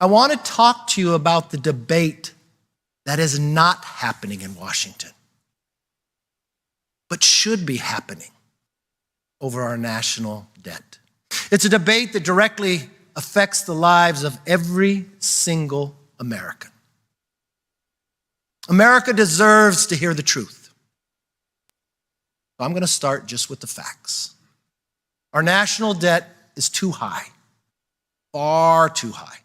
I want to talk to you about the debate that is not happening in Washington, but should be happening over our national debt. It's a debate that directly affects the lives of every single American. America deserves to hear the truth. So I'm going to start just with the facts. Our national debt is too high, far too high.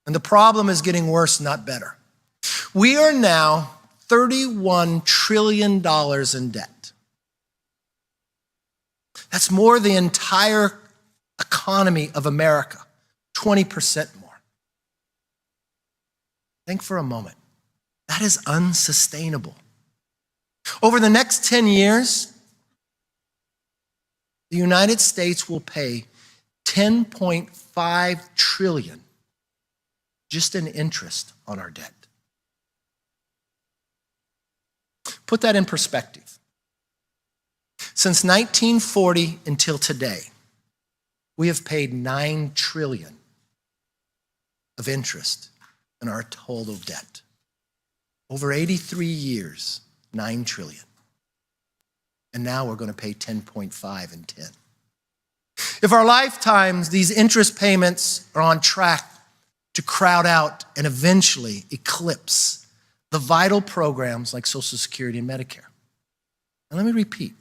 And the problem is getting worse, not better. We are now $31 trillion in debt. That's more than the entire economy of America, 20% more. Think for a moment. That is unsustainable. Over the next 10 years, the United States will pay $10.5 trillion just in interest on our debt. Put that in perspective. Since 1940 until today, we have paid $9 trillion of interest on our total debt. Over 83 years, $9 trillion. And now we're going to pay 10.5 and 10. If our lifetimes, these interest payments are on track to crowd out and eventually eclipse the vital programs like Social Security and Medicare. And let me repeat,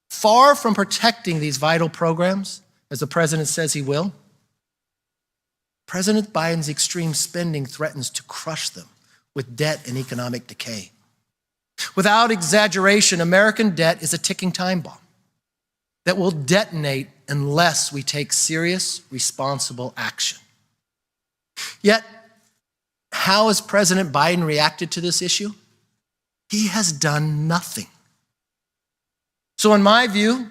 far from protecting these vital programs, as the president says he will, President Biden's extreme spending threatens to crush them with debt and economic decay. Without exaggeration, American debt is a ticking time bomb that will detonate unless we take serious, responsible action. Yet, how has President Biden reacted to this issue? He has done nothing. So in my view,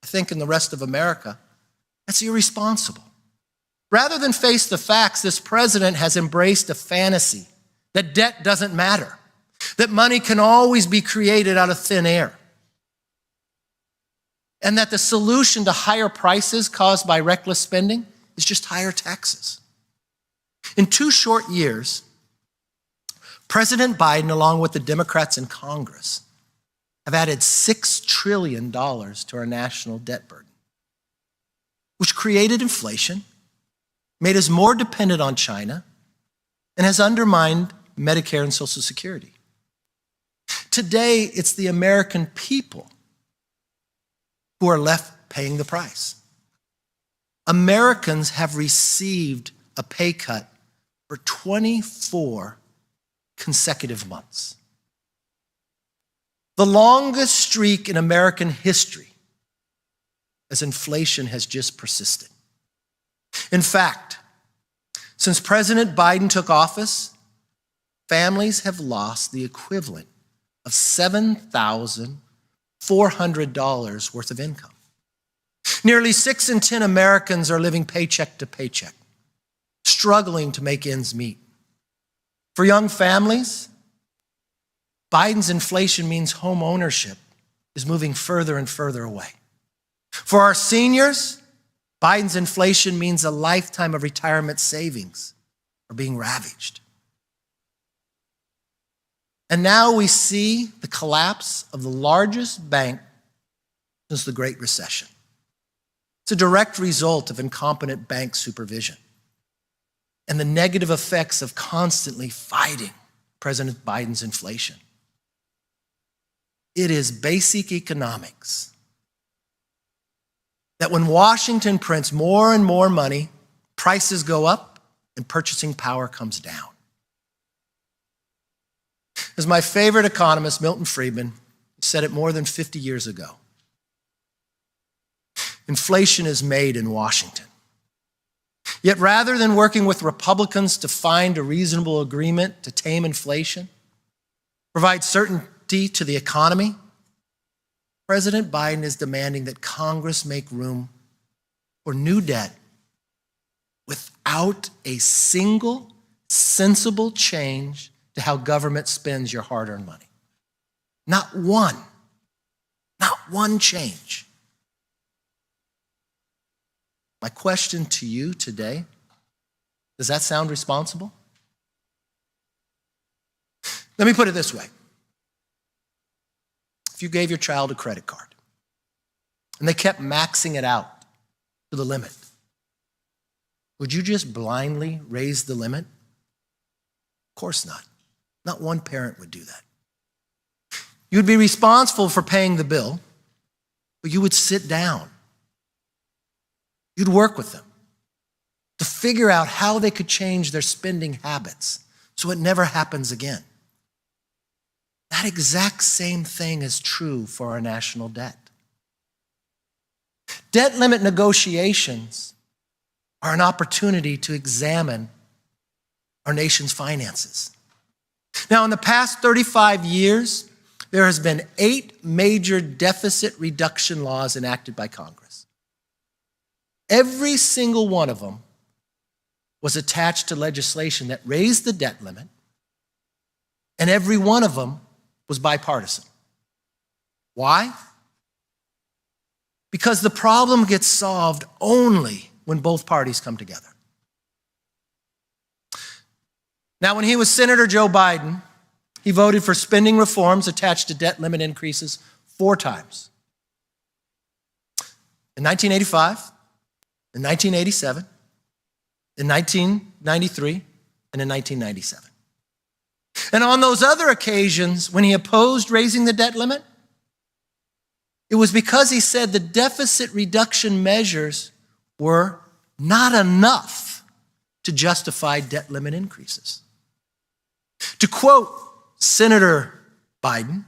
I think in the rest of America, that's irresponsible. Rather than face the facts, this president has embraced a fantasy that debt doesn't matter, that money can always be created out of thin air, and that the solution to higher prices caused by reckless spending is just higher taxes. In 2 short years, President Biden, along with the Democrats in Congress, have added $6 trillion to our national debt burden, which created inflation, made us more dependent on China, and has undermined Medicare and Social Security. Today, it's the American people who are left paying the price. Americans have received a pay cut for 24 consecutive months. The longest streak in American history as inflation has just persisted. In fact, since President Biden took office, families have lost the equivalent of $7,400 worth of income. Nearly 6 in 10 Americans are living paycheck to paycheck, struggling to make ends meet. For young families, Biden's inflation means home ownership is moving further and further away. For our seniors, Biden's inflation means a lifetime of retirement savings are being ravaged. And now we see the collapse of the largest bank since the Great Recession. It's a direct result of incompetent bank supervision and the negative effects of constantly fighting President Biden's inflation. It is basic economics that when Washington prints more and more money, prices go up and purchasing power comes down. As my favorite economist, Milton Friedman, said it more than 50 years ago, inflation is made in Washington. Yet rather than working with Republicans to find a reasonable agreement to tame inflation, provide certainty to the economy, President Biden is demanding that Congress make room for new debt without a single sensible change to how government spends your hard-earned money. Not one change. My question to you today Does that sound responsible? Let me put it this way. If you gave your child a credit card and they kept maxing it out to the limit, would you just blindly raise the limit? Of course not. Not one parent would do that. You'd be responsible for paying the bill, but you would sit down. You'd work with them to figure out how they could change their spending habits so it never happens again. That exact same thing is true for our national debt. Debt limit negotiations are an opportunity to examine our nation's finances. Now, in the past 35 years, there has been 8 major deficit reduction laws enacted by Congress. Every single one of them was attached to legislation that raised the debt limit, and every one of them was bipartisan. Why? Because the problem gets solved only when both parties come together. Now, when he was Senator Joe Biden, he voted for spending reforms attached to debt limit increases 4 times. In 1985, in 1987, in 1993, and in 1997. And on those other occasions, when he opposed raising the debt limit, it was because he said the deficit reduction measures were not enough to justify debt limit increases. To quote Senator Biden,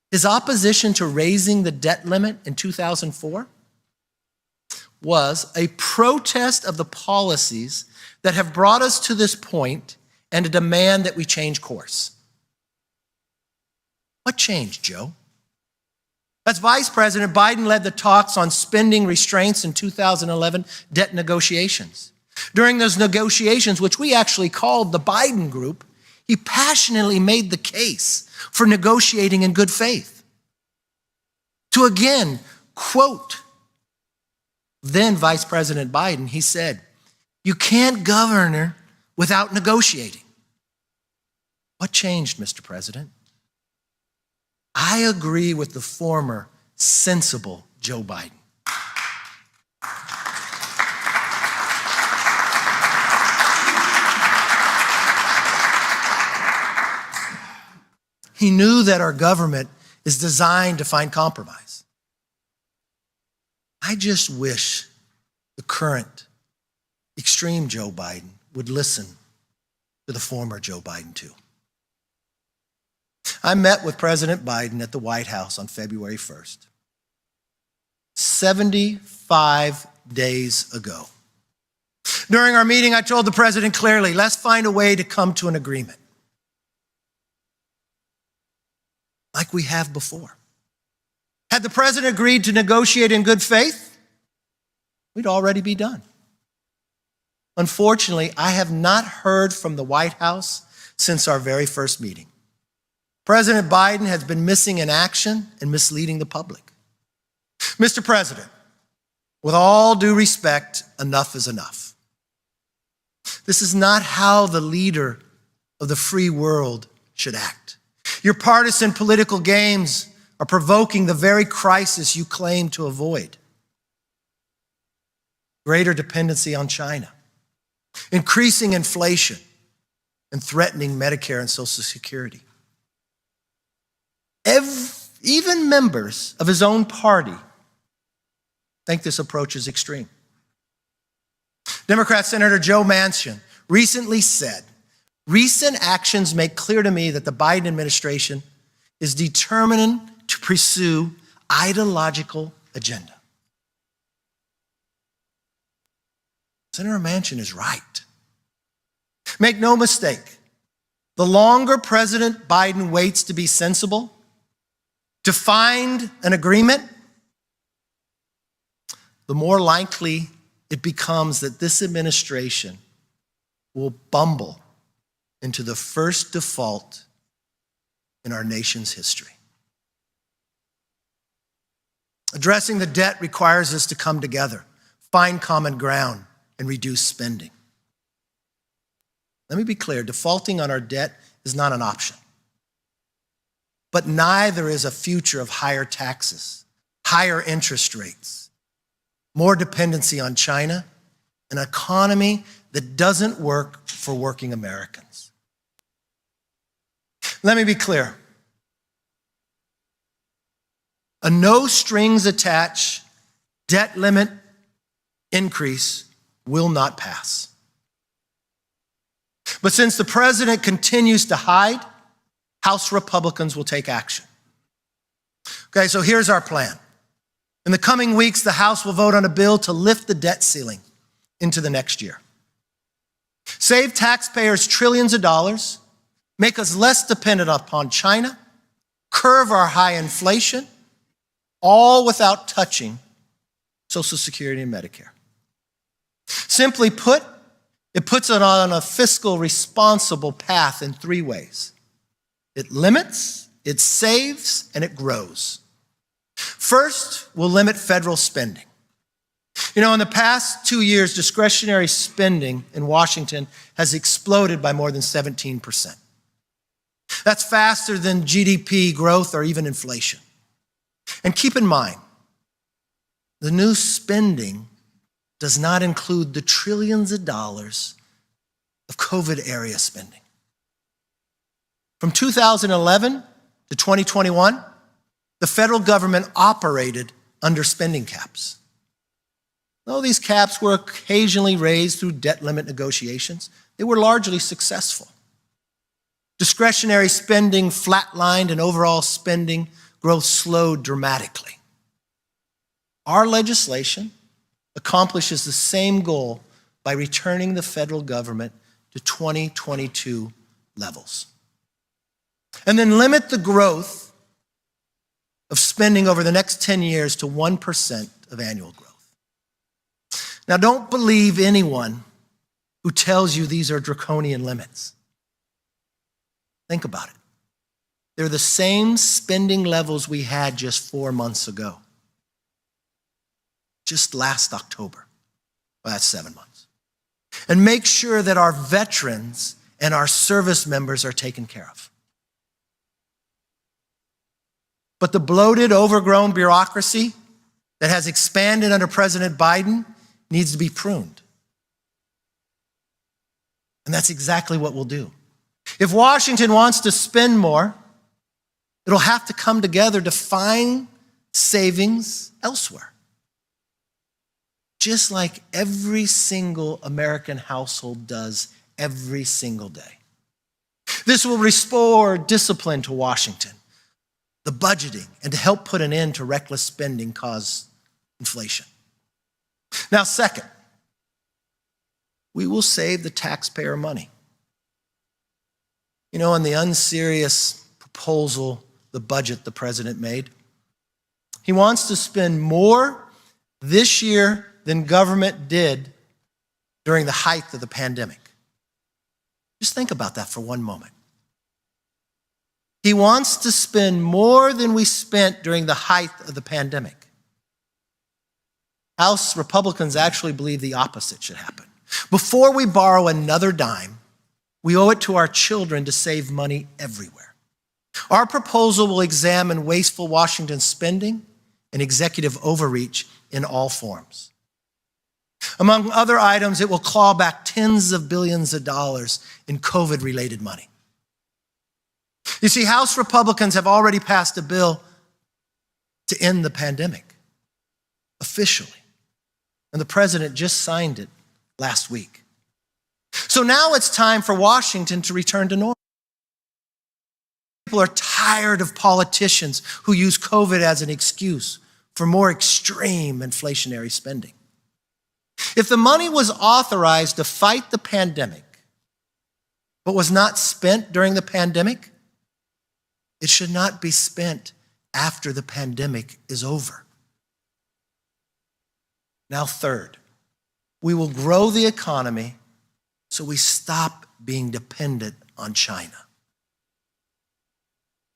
his opposition to raising the debt limit in 2004 was a protest of the policies that have brought us to this point and a demand that we change course. What changed, Joe? As Vice President, Biden led the talks on spending restraints in 2011 debt negotiations. During those negotiations, which we actually called the Biden Group, he passionately made the case for negotiating in good faith. To again quote then Vice President Biden, he said, "You can't govern without negotiating." What changed, Mr. President? I agree with the former sensible Joe Biden. He knew that our government is designed to find compromise. I just wish the current extreme Joe Biden would listen to the former Joe Biden too. I met with President Biden at the White House on February 1st, 75 days ago. During our meeting, I told the president clearly, let's find a way to come to an agreement, like we have before. Had the president agreed to negotiate in good faith, we'd already be done. Unfortunately, I have not heard from the White House since our very first meeting. President Biden has been missing in action and misleading the public. Mr. President, with all due respect, enough is enough. This is not how the leader of the free world should act. Your partisan political games are provoking the very crisis you claim to avoid. Greater dependency on China, increasing inflation, and threatening Medicare and Social Security. Even members of his own party think this approach is extreme. Democrat Senator Joe Manchin recently said, "Recent actions make clear to me that the Biden administration is determined to pursue ideological agenda." Senator Manchin is right. Make no mistake, the longer President Biden waits to be sensible, to find an agreement, the more likely it becomes that this administration will bumble into the first default in our nation's history. Addressing the debt requires us to come together, find common ground, and reduce spending. Let me be clear, defaulting on our debt is not an option. But neither is a future of higher taxes, higher interest rates, more dependency on China, an economy that doesn't work for working Americans. Let me be clear. A no strings attached debt limit increase will not pass. But since the president continues to hide, House Republicans will take action. Okay, so here's our plan. In the coming weeks, the House will vote on a bill to lift the debt ceiling into the next year. Save taxpayers trillions of dollars, make us less dependent upon China, curb our high inflation, all without touching Social Security and Medicare. Simply put, it puts it on a fiscal responsible path in three ways. It limits, it saves, and it grows. First, we'll limit federal spending. You know, in the past 2 years, discretionary spending in Washington has exploded by more than 17%. That's faster than GDP growth or even inflation. And keep in mind, the new spending does not include the trillions of dollars of COVID-era spending. From 2011 to 2021, the federal government operated under spending caps. Though these caps were occasionally raised through debt limit negotiations, they were largely successful. Discretionary spending flatlined and overall spending growth slowed dramatically. Our legislation accomplishes the same goal by returning the federal government to 2022 levels. And then limit the growth of spending over the next 10 years to 1% of annual growth. Now, don't believe anyone who tells you these are draconian limits. Think about it. They're the same spending levels we had just 4 months ago. Just last October. Well, that's 7 months. And make sure that our veterans and our service members are taken care of. But the bloated, overgrown bureaucracy that has expanded under President Biden needs to be pruned. And that's exactly what we'll do. If Washington wants to spend more, it'll have to come together to find savings elsewhere. Just like every single American household does every single day. This will restore discipline to Washington, the budgeting, and to help put an end to reckless spending cause inflation. Now, second, we will save the taxpayer money. You know, in the unserious proposal, the budget the president made, he wants to spend more this year than government did during the height of the pandemic. Just think about that for one moment. He wants to spend more than we spent during the height of the pandemic. House Republicans actually believe the opposite should happen. Before we borrow another dime, we owe it to our children to save money everywhere. Our proposal will examine wasteful Washington spending and executive overreach in all forms. Among other items, it will claw back tens of billions of dollars in COVID-related money. You see, House Republicans have already passed a bill to end the pandemic, officially. And the president just signed it last week. So now it's time for Washington to return to normal. People are tired of politicians who use COVID as an excuse for more extreme inflationary spending. If the money was authorized to fight the pandemic, but was not spent during the pandemic, it should not be spent after the pandemic is over. Now, third, we will grow the economy so we stop being dependent on China.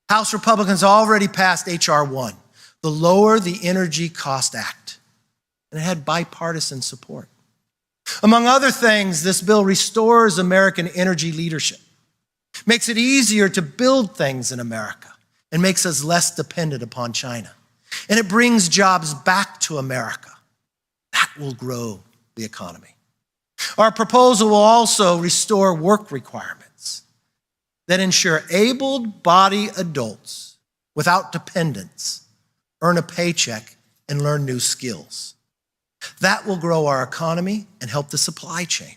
House Republicans already passed H.R. 1, the Lower the Energy Cost Act, and it had bipartisan support. Among other things, this bill restores American energy leadership, makes it easier to build things in America, and makes us less dependent upon China. And it brings jobs back to America. That will grow the economy. Our proposal will also restore work requirements that ensure able-bodied adults without dependents earn a paycheck and learn new skills. That will grow our economy and help the supply chain.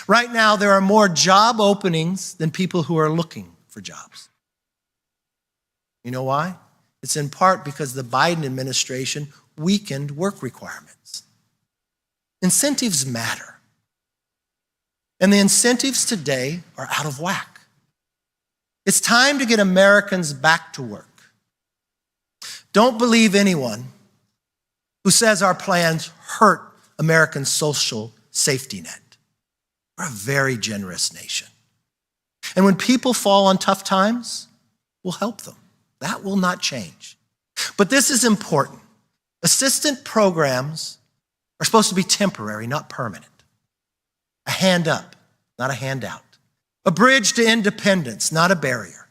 Right now, there are more job openings than people who are looking for jobs. You know why? It's in part because the Biden administration weakened work requirements. Incentives matter. And the incentives today are out of whack. It's time to get Americans back to work. Don't believe anyone who says our plans hurt American social safety net. We're a very generous nation. And when people fall on tough times, we'll help them. That will not change. But this is important. Assistance programs are supposed to be temporary, not permanent. A hand up, not a handout. A bridge to independence, not a barrier.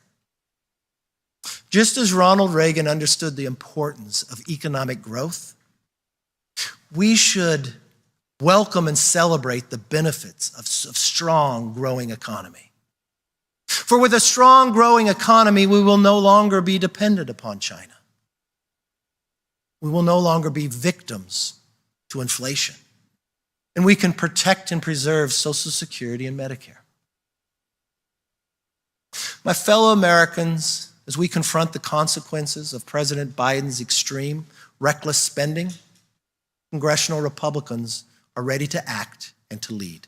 Just as Ronald Reagan understood the importance of economic growth, we should welcome and celebrate the benefits of strong, growing economy. For with a strong, growing economy, we will no longer be dependent upon China. We will no longer be victims to inflation. And we can protect and preserve Social Security and Medicare. My fellow Americans, as we confront the consequences of President Biden's extreme, reckless spending, congressional Republicans are ready to act and to lead.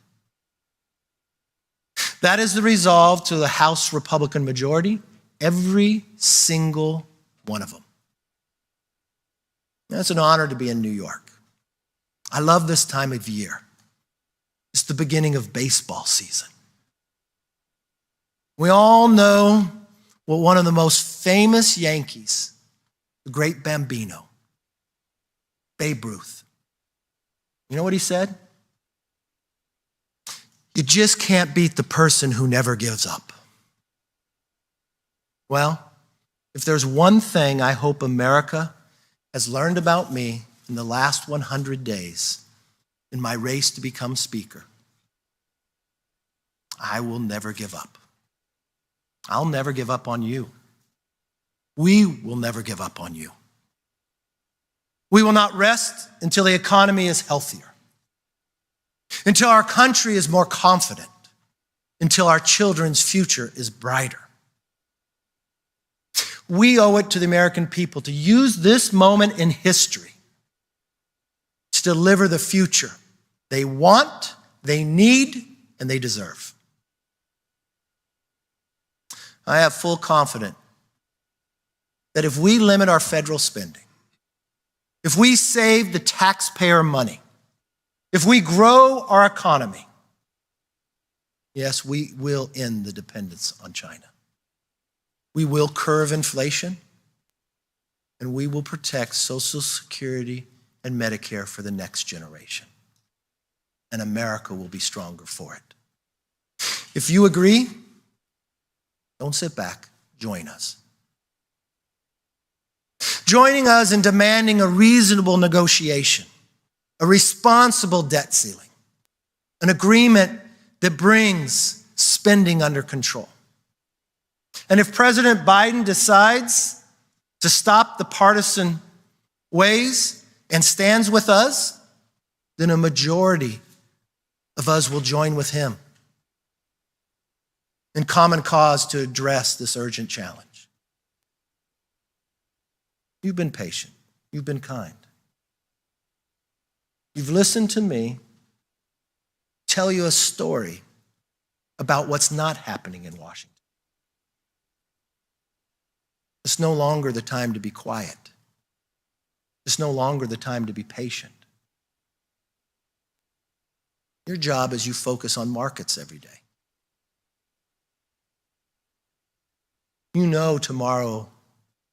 That is the resolve to the House Republican majority, every single one of them. It's an honor to be in New York. I love this time of year. It's the beginning of baseball season. We all know what one of the most famous Yankees, the great Bambino, Babe Ruth. You know what he said? You just can't beat the person who never gives up. Well, if there's one thing I hope America has learned about me in the last 100 days in my race to become Speaker, I will never give up. I'll never give up on you. We will never give up on you. We will not rest until the economy is healthier, until our country is more confident, until our children's future is brighter. We owe it to the American people to use this moment in history to deliver the future they want, they need, and they deserve. I have full confidence that if we limit our federal spending, if we save the taxpayer money, if we grow our economy, yes, we will end the dependence on China. We will curb inflation, and we will protect Social Security and Medicare for the next generation. And America will be stronger for it. If you agree, don't sit back, join us. Joining us in demanding a reasonable negotiation, a responsible debt ceiling, an agreement that brings spending under control. And if President Biden decides to stop the partisan ways and stands with us, then a majority of us will join with him in common cause to address this urgent challenge. You've been patient. You've been kind. You've listened to me tell you a story about what's not happening in Washington. It's no longer the time to be quiet. It's no longer the time to be patient. Your job is you focus on markets every day. You know tomorrow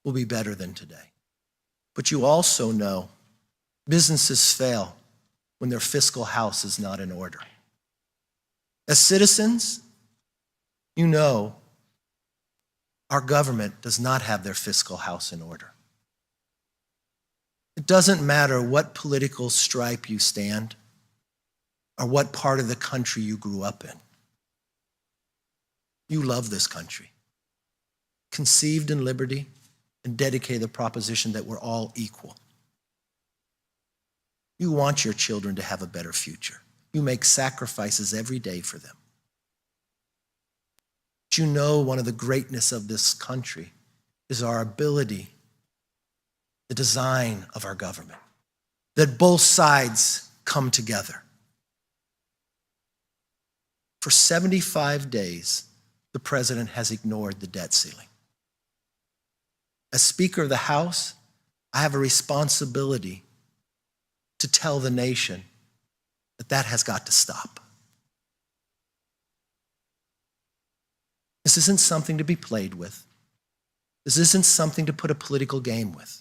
will be better than today. But you also know businesses fail when their fiscal house is not in order. As citizens, you know our government does not have their fiscal house in order. It doesn't matter what political stripe you stand or what part of the country you grew up in. You love this country, conceived in liberty and dedicated to the proposition that we're all equal. You want your children to have a better future. You make sacrifices every day for them. But you know one of the greatness of this country is our ability, the design of our government, that both sides come together. For 75 days, the president has ignored the debt ceiling. As Speaker of the House, I have a responsibility to tell the nation that that has got to stop. This isn't something to be played with. This isn't something to put a political game with.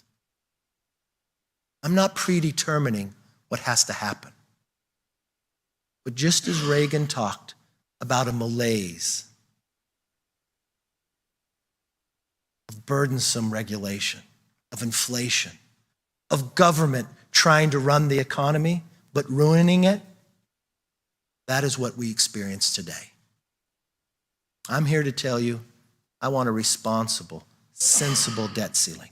I'm not predetermining what has to happen. But just as Reagan talked about a malaise of burdensome regulation, of inflation, of government trying to run the economy but ruining it, that is what we experience today. I'm here to tell you, I want a responsible, sensible debt ceiling.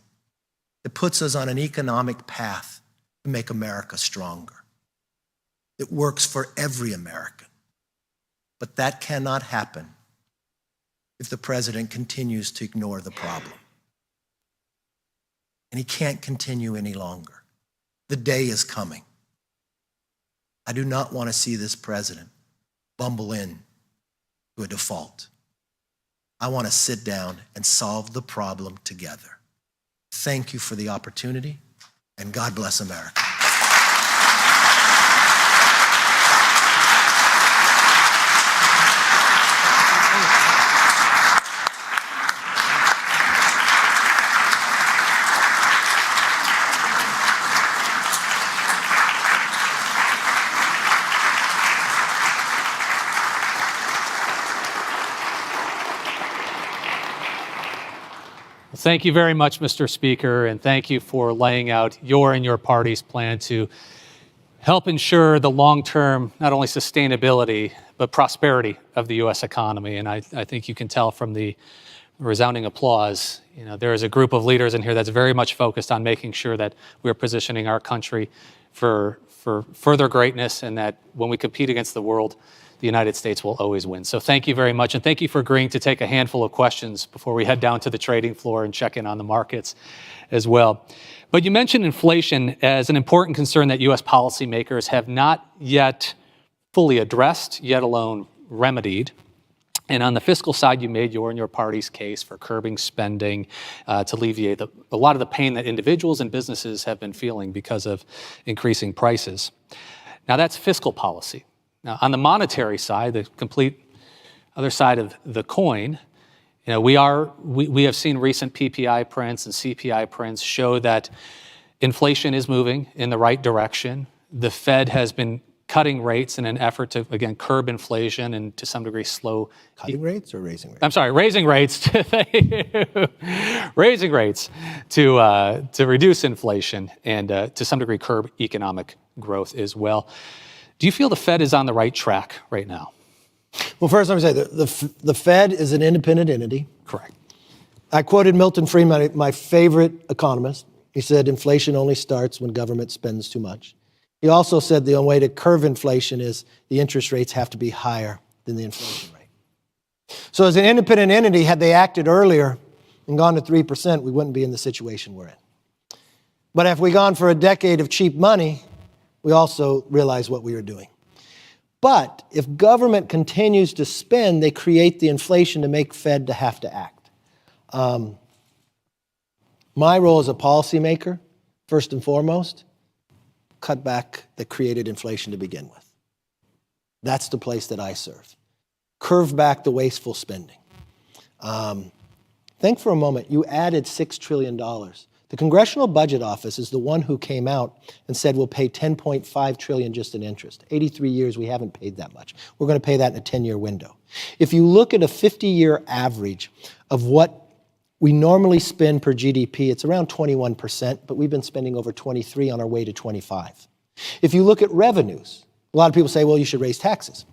It puts us on an economic path to make America stronger. It works for every American. But that cannot happen if the president continues to ignore the problem. And he can't continue any longer. The day is coming. I do not want to see this president bumble in to a default. I want to sit down and solve the problem together. Thank you for the opportunity, and God bless America. Thank you very much, Mr. Speaker, and thank you for laying out your and your party's plan to help ensure the long-term, not only sustainability, but prosperity of the U.S. economy. And I think you can tell from the resounding applause, there is a group of leaders in here that's very much focused on making sure that we're positioning our country for further greatness, and that when we compete against the world, the United States will always win. So thank you very much, and thank you for agreeing to take a handful of questions before we head down to the trading floor and check in on the markets as well. But you mentioned inflation as an important concern that U.S. policymakers have not yet fully addressed, yet alone remedied. And on the fiscal side, you made your and your party's case for curbing spending to alleviate a lot of the pain that individuals and businesses have been feeling because of increasing prices. Now, that's fiscal policy. Now, on the monetary side, the complete other side of the coin, we have seen recent PPI prints and CPI prints show that inflation is moving in the right direction. The Fed has been cutting rates in an effort to, again, curb inflation and to some degree slow. Cutting rates or raising rates? I'm sorry, raising rates. Raising rates to reduce inflation and to some degree curb economic growth as well. Do you feel the Fed is on the right track right now? Well, first let me say the Fed is an independent entity. Correct. I quoted Milton Friedman, my favorite economist. He said inflation only starts when government spends too much. He also said the only way to curb inflation is the interest rates have to be higher than the inflation rate. So as an independent entity, had they acted earlier and gone to 3%, we wouldn't be in the situation we're in. But if we'd gone for a decade of cheap money, we also realize what we were doing. But if government continues to spend, they create the inflation to make Fed to have to act. My role as a policymaker, first and foremost, cut back the created inflation to begin with. That's the place that I serve. Curve back the wasteful spending. Think for a moment, you added $6 trillion to The Congressional Budget Office is the one who came out and said we'll pay $10.5 trillion just in interest. 83 years, we haven't paid that much. We're going to pay that in a 10-year window. If you look at a 50-year average of what we normally spend per GDP, it's around 21%, but we've been spending over 23 on our way to 25. If you look at revenues, a lot of people say, well, you should raise taxes.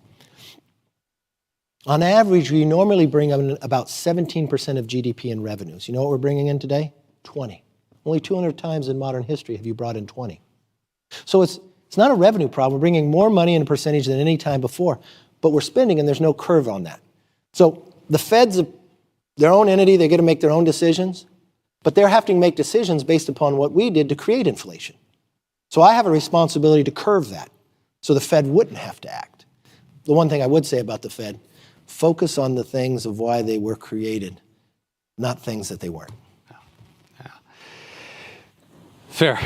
On average, we normally bring in about 17% of GDP in revenues. You know what we're bringing in today? 20. Only 200 times in modern history have you brought in 20. So it's not a revenue problem. We're bringing more money in a percentage than any time before, but we're spending and there's no curve on that. So the Fed's their own entity, they get to make their own decisions, but they're having to make decisions based upon what we did to create inflation. So I have a responsibility to curve that so the Fed wouldn't have to act. The one thing I would say about the Fed, focus on the things of why they were created, not things that they weren't. Yeah. Fair.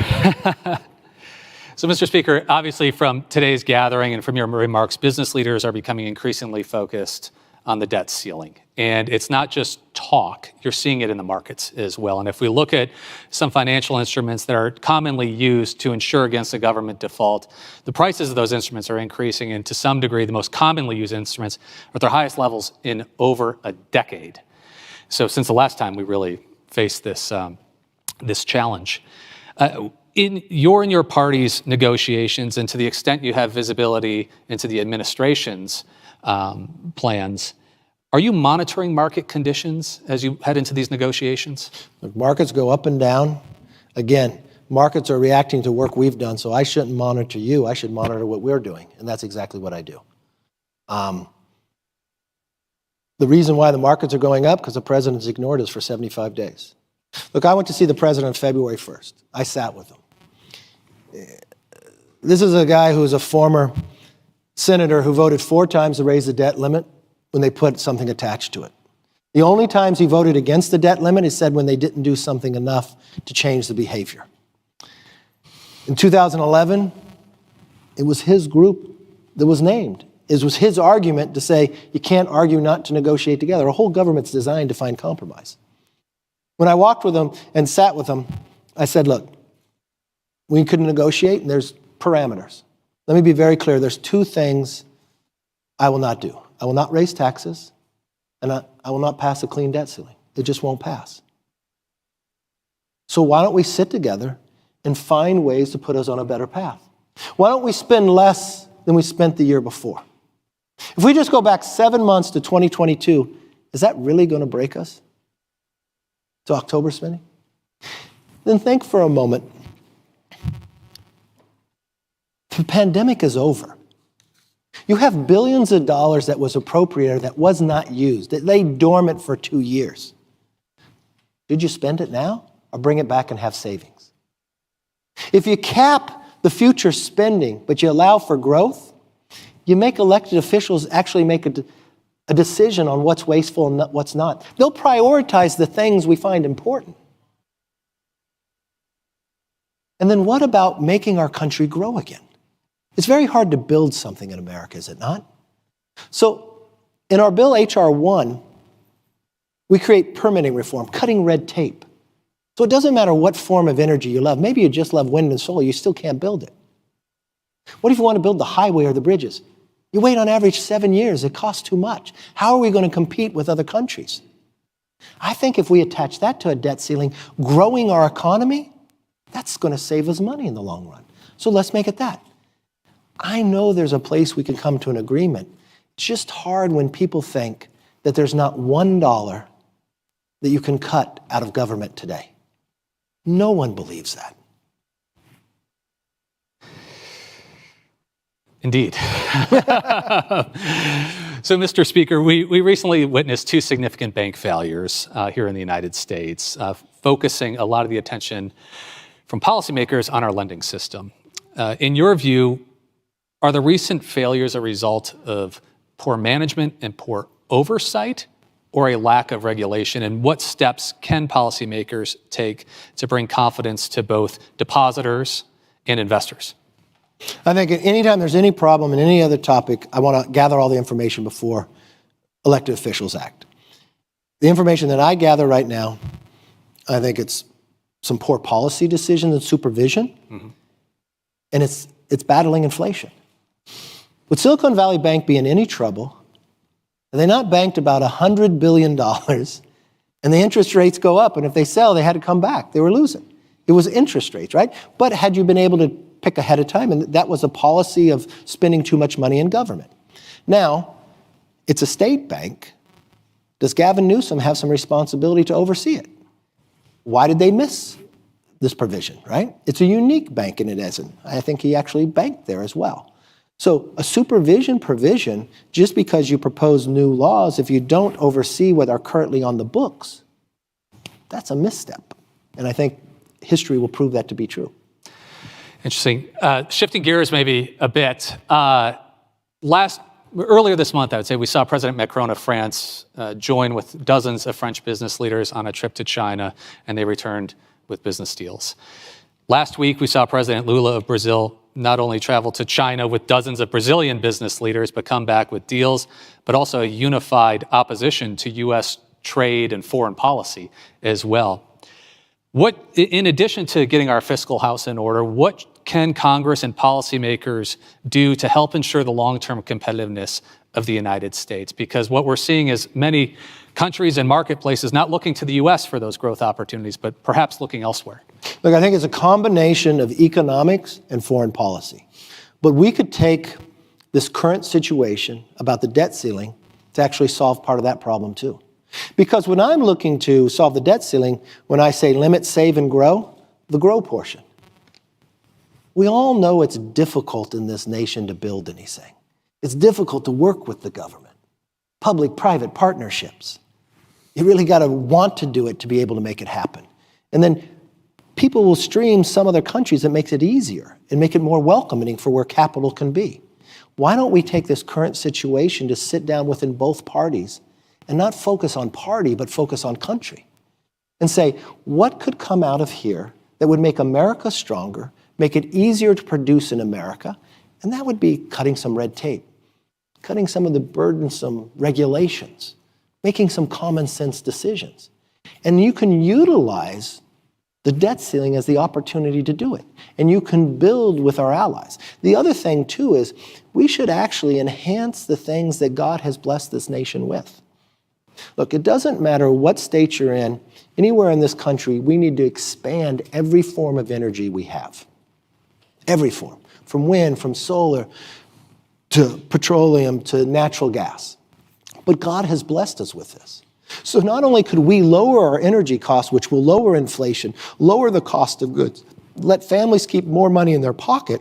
So, Mr. Speaker, obviously from today's gathering and from your remarks, business leaders are becoming increasingly focused on the debt ceiling. And it's not just talk, you're seeing it in the markets as well. And if we look at some financial instruments that are commonly used to insure against a government default, the prices of those instruments are increasing, and to some degree, the most commonly used instruments are at their highest levels in over a decade. So since the last time we really faced this, this challenge. In your party's negotiations, and to the extent you have visibility into the administration's plans, are you monitoring market conditions as you head into these negotiations? Look, markets go up and down. Again, markets are reacting to work we've done, so I shouldn't monitor you. I should monitor what we're doing, and that's exactly what I do. The reason why the markets are going up, because the president's ignored us for 75 days. Look, I went to see the president February 1st. I sat with him. This is a guy who's a former senator who voted 4 times to raise the debt limit when they put something attached to it. The only times he voted against the debt limit is said when they didn't do something enough to change the behavior. In 2011, it was his group that was named. It was his argument to say you can't argue not to negotiate together. A whole government's designed to find compromise. When I walked with him and sat with him, I said, look, we couldn't negotiate and there's parameters. Let me be very clear. There's 2 things I will not do. I will not raise taxes, and I will not pass a clean debt ceiling. It just won't pass. So why don't we sit together and find ways to put us on a better path? Why don't we spend less than we spent the year before? If we just go back 7 months to 2022, is that really going to break us to October spending? Then think for a moment. The pandemic is over. You have billions of dollars that was appropriated that was not used, that lay dormant for 2 years. Did you spend it now or bring it back and have savings? If you cap the future spending, but you allow for growth, you make elected officials actually make a decision on what's wasteful and what's not. They'll prioritize the things we find important. And then what about making our country grow again? It's very hard to build something in America, is it not? So in our bill, H.R. 1, we create permitting reform, cutting red tape. So it doesn't matter what form of energy you love. Maybe you just love wind and solar. You still can't build it. What if you want to build the highway or the bridges? You wait on average 7 years. It costs too much. How are we going to compete with other countries? I think if we attach that to a debt ceiling, growing our economy, that's going to save us money in the long run. So let's make it that. I know there's a place we can come to an agreement. It's just hard when people think that there's not $1 that you can cut out of government today. No one believes that. Indeed. So, Mr. Speaker, we recently witnessed 2 significant bank failures here in the United States, focusing a lot of the attention from policymakers on our lending system. In your view, are the recent failures a result of poor management and poor oversight, or a lack of regulation? And what steps can policymakers take to bring confidence to both depositors and investors? I think anytime there's any problem in any other topic, I want to gather all the information before elected officials act. The information that I gather right now, I think it's some poor policy decisions and supervision, and it's battling inflation. Would Silicon Valley Bank be in any trouble? Had they not banked about $100 billion, and the interest rates go up, and if they sell, they had to come back. They were losing. It was interest rates, right? But had you been able to pick ahead of time, and that was a policy of spending too much money in government. Now, it's a state bank. Does Gavin Newsom have some responsibility to oversee it? Why did they miss this provision, right? It's a unique bank, and it isn't. I think he actually banked there as well. So a supervision provision, just because you propose new laws, if you don't oversee what are currently on the books, that's a misstep. And I think history will prove that to be true. Interesting. Shifting gears maybe a bit. Earlier this month, I would say, we saw President Macron of France join with dozens of French business leaders on a trip to China, and they returned with business deals. Last week, we saw President Lula of Brazil not only travel to China with dozens of Brazilian business leaders, but come back with deals, but also a unified opposition to U.S. trade and foreign policy as well. What, in addition to getting our fiscal house in order, what can Congress and policymakers do to help ensure the long-term competitiveness of the United States? Because what we're seeing is many countries and marketplaces not looking to the U.S. for those growth opportunities, but perhaps looking elsewhere. Look, I think it's a combination of economics and foreign policy. But we could take this current situation about the debt ceiling to actually solve part of that problem too. Because when I'm looking to solve the debt ceiling, when I say limit, save, and grow, the grow portion. We all know it's difficult in this nation to build anything. It's difficult to work with the government. Public-private partnerships. You really got to want to do it to be able to make it happen. And then people will stream some other countries that makes it easier and make it more welcoming for where capital can be. Why don't we take this current situation to sit down within both parties and not focus on party, but focus on country? And say, what could come out of here that would make America stronger, make it easier to produce in America? And that would be cutting some red tape, cutting some of the burdensome regulations, making some common sense decisions. And you can utilize the debt ceiling as the opportunity to do it. And you can build with our allies. The other thing, too, is we should actually enhance the things that God has blessed this nation with. Look, it doesn't matter what state you're in, anywhere in this country, we need to expand every form of energy we have. Every form, from wind, from solar, to petroleum, to natural gas. But God has blessed us with this. So not only could we lower our energy costs, which will lower inflation, lower the cost of goods, let families keep more money in their pocket,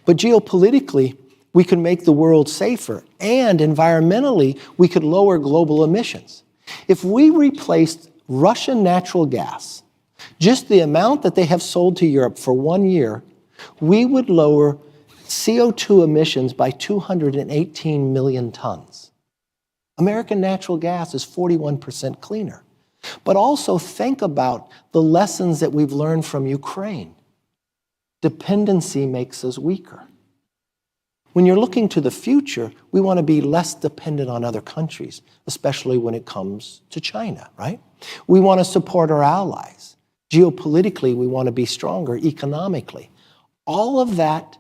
but geopolitically, we can make the world safer, and environmentally, we could lower global emissions. If we replaced Russian natural gas, just the amount that they have sold to Europe for 1 year, we would lower CO2 emissions by 218 million tons. American natural gas is 41% cleaner. But also think about the lessons that we've learned from Ukraine. Dependency makes us weaker. When you're looking to the future, we want to be less dependent on other countries, especially when it comes to China, right? We want to support our allies. Geopolitically, we want to be stronger economically. All of that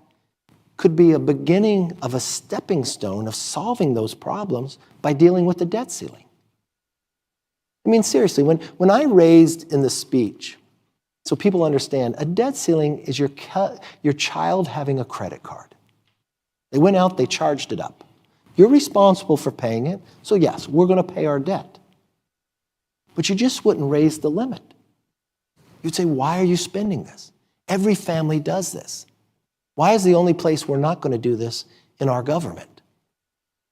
could be a beginning of a stepping stone of solving those problems by dealing with the debt ceiling. I mean, seriously, when I raised in the speech, so people understand, a debt ceiling is your child having a credit card. They went out, they charged it up. You're responsible for paying it, so yes, we're going to pay our debt. But you just wouldn't raise the limit. You'd say, why are you spending this? Every family does this. Why is the only place we're not going to do this in our government?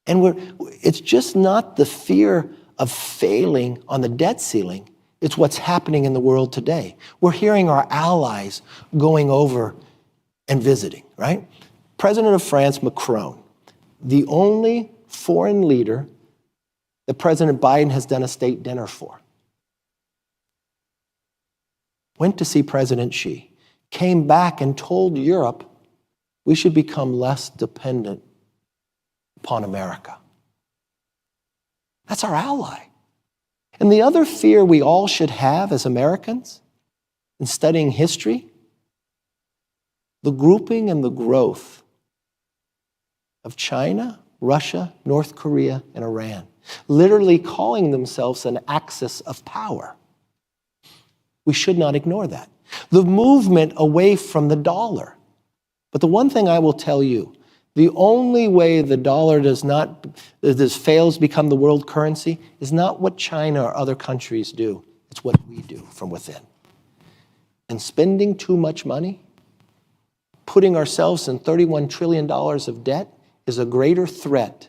And it's just not the fear of failing on the debt ceiling. It's what's happening in the world today. We're hearing our allies going over and visiting, right? President of France, Macron, the only foreign leader that President Biden has done a state dinner for, went to see President Xi, came back and told Europe we should become less dependent upon America. That's our ally. And the other fear we all should have as Americans in studying history, the grouping and the growth of China, Russia, North Korea, and Iran, literally calling themselves an axis of power. We should not ignore that. The movement away from the dollar. But the one thing I will tell you, the only way the dollar fails to become the world currency is not what China or other countries do. It's what we do from within. And spending too much money, putting ourselves in $31 trillion of debt is a greater threat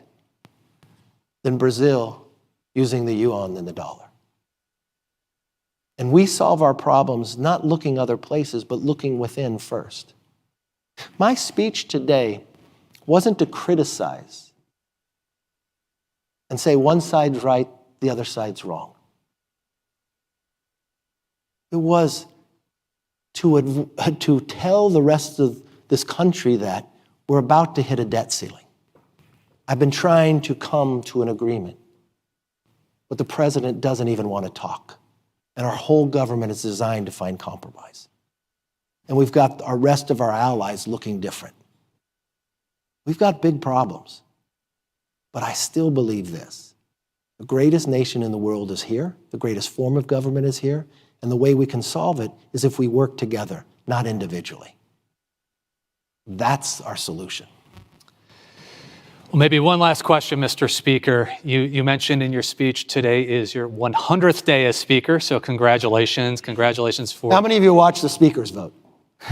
than Brazil using the yuan than the dollar. And we solve our problems not looking other places, but looking within first. My speech today wasn't to criticize and say one side's right, the other side's wrong. It was to tell the rest of this country that we're about to hit a debt ceiling. I've been trying to come to an agreement, but the president doesn't even want to talk. And our whole government is designed to find compromise. And we've got our rest of our allies looking different. We've got big problems. But I still believe this. The greatest nation in the world is here. The greatest form of government is here. And the way we can solve it is if we work together, not individually. That's our solution. Well, maybe one last question, Mr. Speaker. You mentioned in your speech today is your 100th day as Speaker, so congratulations. Congratulations for... How many of you watch the Speaker's Vote?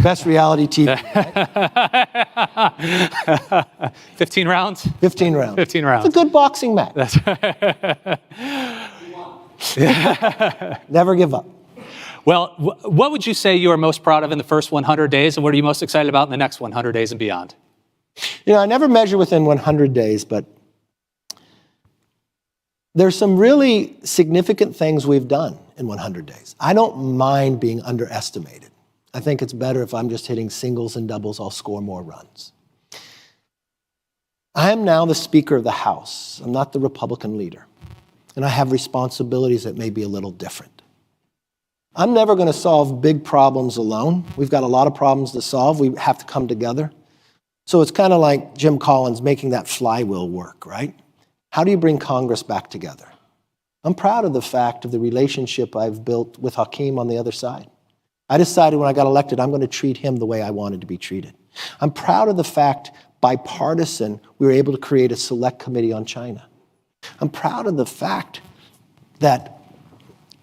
Best reality TV. Right? 15 rounds? 15 rounds. 15 rounds. It's a good boxing match. Never give up. Well, what would you say you are most proud of in the first 100 days, and what are you most excited about in the next 100 days and beyond? You know, I never measure within 100 days, but there's some really significant things we've done in 100 days. I don't mind being underestimated. I think it's better if I'm just hitting singles and doubles, I'll score more runs. I am now the Speaker of the House. I'm not the Republican leader. And I have responsibilities that may be a little different. I'm never going to solve big problems alone. We've got a lot of problems to solve. We have to come together. So it's kind of like Jim Collins making that flywheel work, right? How do you bring Congress back together? I'm proud of the fact of the relationship I've built with Hakeem on the other side. I decided when I got elected, I'm going to treat him the way I wanted to be treated. I'm proud of the fact, bipartisan, we were able to create a select committee on China. I'm proud of the fact that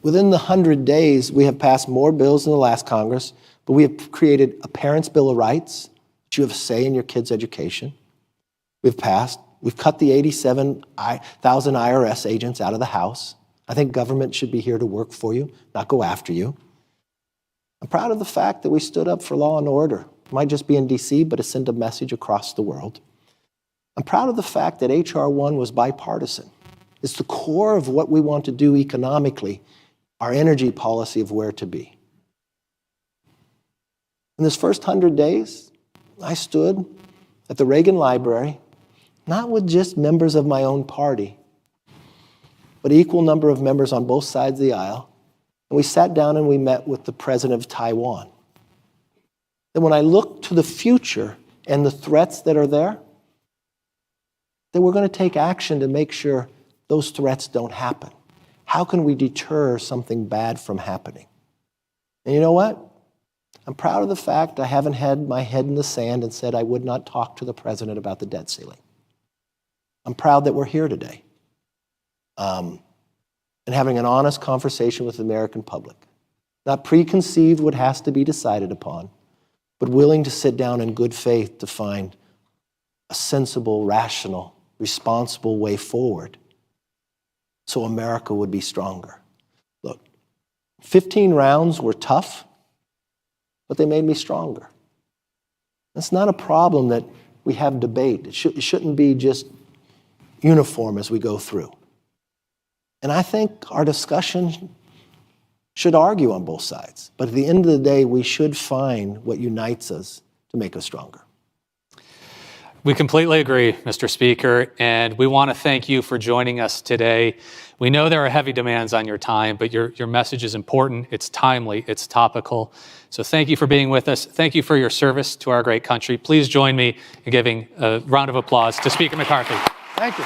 within the 100 days, we have passed more bills than the last Congress, but we have created a Parents' Bill of Rights, that you have a say in your kids' education. We've cut the 87,000 IRS agents out of the House. I think government should be here to work for you, not go after you. I'm proud of the fact that we stood up for law and order. It might just be in DC, but it sent a message across the world. I'm proud of the fact that H.R. 1 was bipartisan. It's the core of what we want to do economically, our energy policy of where to be. In this first 100 days, I stood at the Reagan Library, not with just members of my own party, but an equal number of members on both sides of the aisle. And we sat down and we met with the president of Taiwan. And when I look to the future and the threats that are there, then we're going to take action to make sure those threats don't happen. How can we deter something bad from happening? And you know what? I'm proud of the fact I haven't had my head in the sand and said I would not talk to the president about the debt ceiling. I'm proud that we're here today and having an honest conversation with the American public. Not preconceived what has to be decided upon, but willing to sit down in good faith to find a sensible, rational, responsible way forward so America would be stronger. Look, 15 rounds were tough, but they made me stronger. It's not a problem that we have debate. It shouldn't be just uniform as we go through. And I think our discussion should argue on both sides. But at the end of the day, we should find what unites us to make us stronger. We completely agree, Mr. Speaker, and we want to thank you for joining us today. We know there are heavy demands on your time, but your message is important, it's timely, it's topical. So thank you for being with us. Thank you for your service to our great country. Please join me in giving a round of applause to Speaker McCarthy. Thank you.